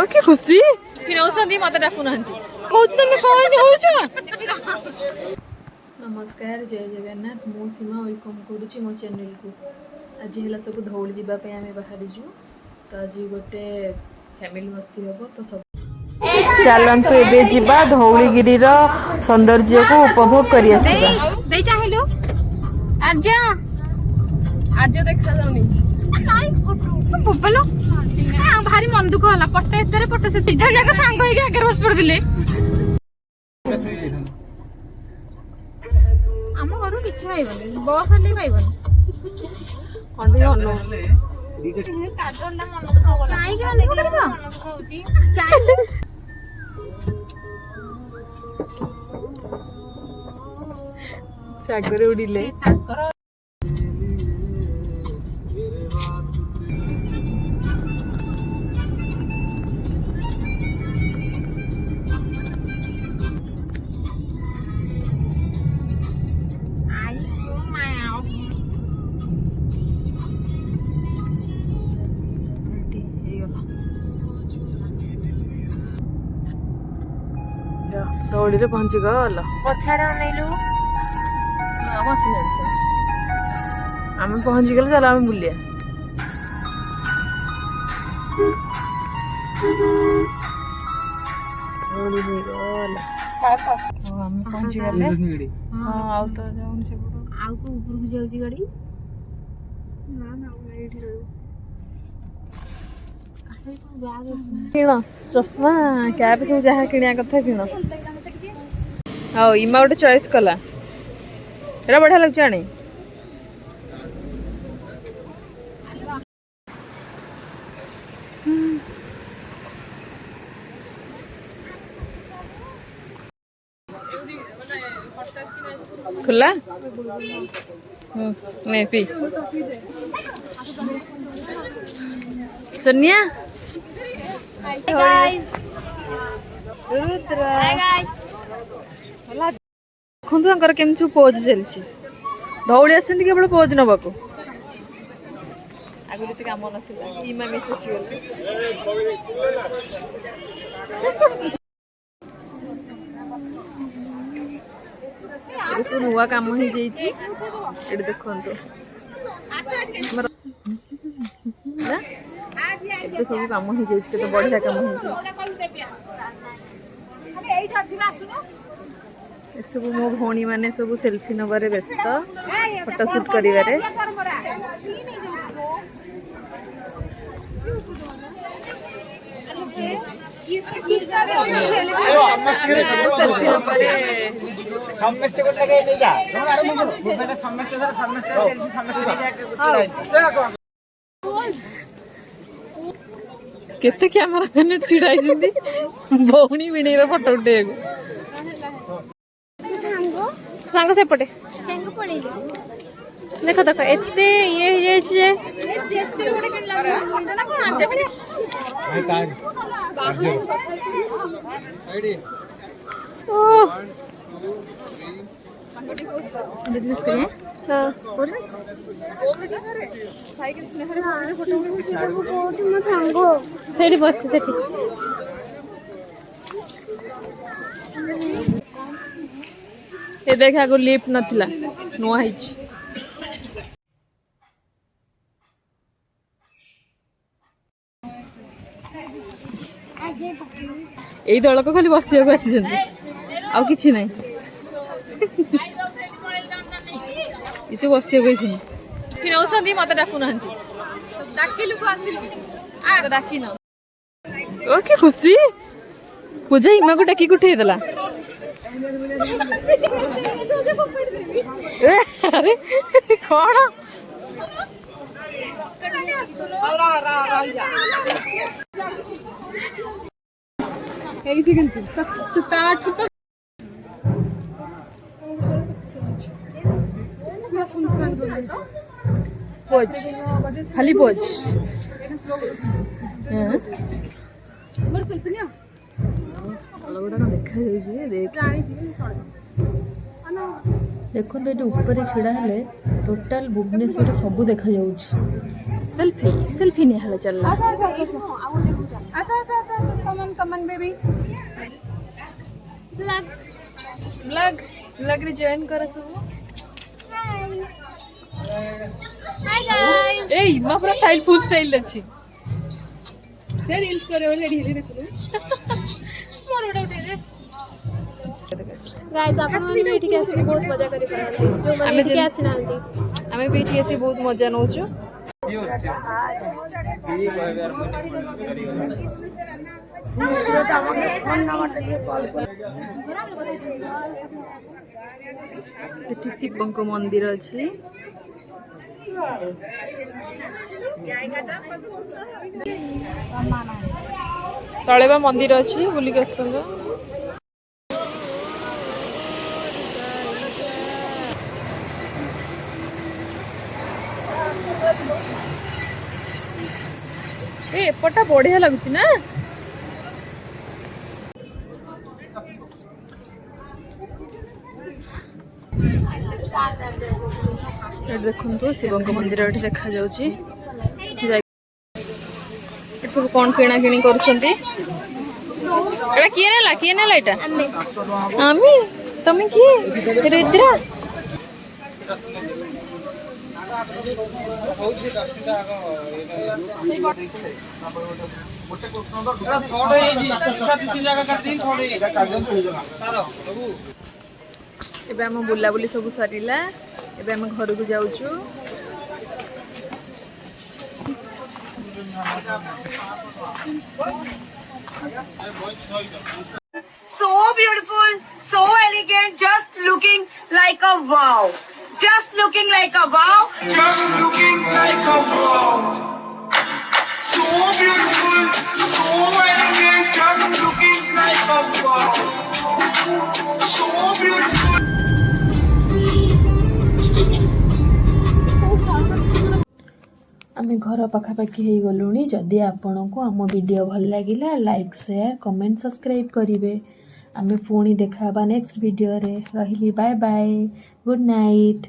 Okay खुशी फिर मत डाकू ना तुम कौन हो नमस्कार जय जगन्नाथ मो सीमा वेलकम करुच्ची मो चैनल को आज है सब धौली जावाई आम बाहरी तो आज गोटे फैमिली मस्ती हम तो सब चलतु ए जा धौलीगिरी सौंदर्य को उपभोग कर भारी मन दुख है पटे एतर पटे से तीन जाक सांग आगे बस पड़े आम घर किसी पाइबनी बस हेल्ले पाइबनी सागर उड़िले दौड़ी पहुंची गल पछाड़ अनैलु आम पहुंची गले चल आम बुलिया पहुंची गले हाँ आउ तो जाऊन से आउ को ऊपर को जाउची गाड़ी ना ना एठी किण चश्मा कैप सब जहाँ किणा कथा किण हाँ इमा गोटे चॉइस कला एरा बढ़िया लगे आने खुला नहीं पी सोनिया देखते केमती पोज चलती धौली आसती केवल पोज नवा को आगे तो कम ना मिसेस सब नुआ कम हो देखु सब कम हो बढ़िया कम हो सब मो भौणी मैंने सब सेल्फी नबारे व्यस्त फोटोशूट करिवारे केते कैमरा मैंने चिड़ाई भौणी भिणी फोटो उठे सांग सेपटे देख देख एते ये सेठी बस सेठी ये देख आगु लिफ्ट नथिला नुआ हिच यही दल को खाली बसिया आसी आउ कि ना किसी बसिया फिर मत डाकू ना डाकिलु को आसिलु डाकी न ओके खुशी पूजा इमा को डाकी उठे देला अरे कौन पोज खाली पोज देखा देखो तो ये ऊपर छिड़ा हेले टोटाल भुवनेश्वर सब देखा जाउछ सेल्फी सेल्फी नहीं हले चल कमन बेबी ब्लॉग रे जॉइन कर सब हाय गाइस ए मा पूरा स्टाइल फुल स्टाइल अछि से रील्स करे वाले ढीले देखो मोर उडा दे दे गाइस आपण माने भी ठीक आसी बहुत मजा करी परंती जो माने ठीक आसी नांती हमें भी ठीक आसी बहुत मजा नउछु एठी शिवंक मंदिर अछि तळे बा मंदिर अछि बुली के आस्तंगा ए पटा बढ़िया लगुच ना देखु शिवंक मंदिर ये देखा जाउची सब कौन किना किणी करछंती एटा किए नेला एटा आमी तमे की रुद्रा एबे हम बुला बुली सब सरीला एबे हम घर को जाउछु So beautiful, so elegant, just looking like a wow. Just looking like a wow. Just looking like a wow. So beautiful, so elegant, just looking like a wow. So beautiful. आमे घर पाखापाखि हो गलुणी जदि आपण को आम वीडियो भल लगिला like share comment subscribe करिवे आमे पुणी देखा नेक्स्ट वीडियो रे रहिली बाय बाय गुड नाइट।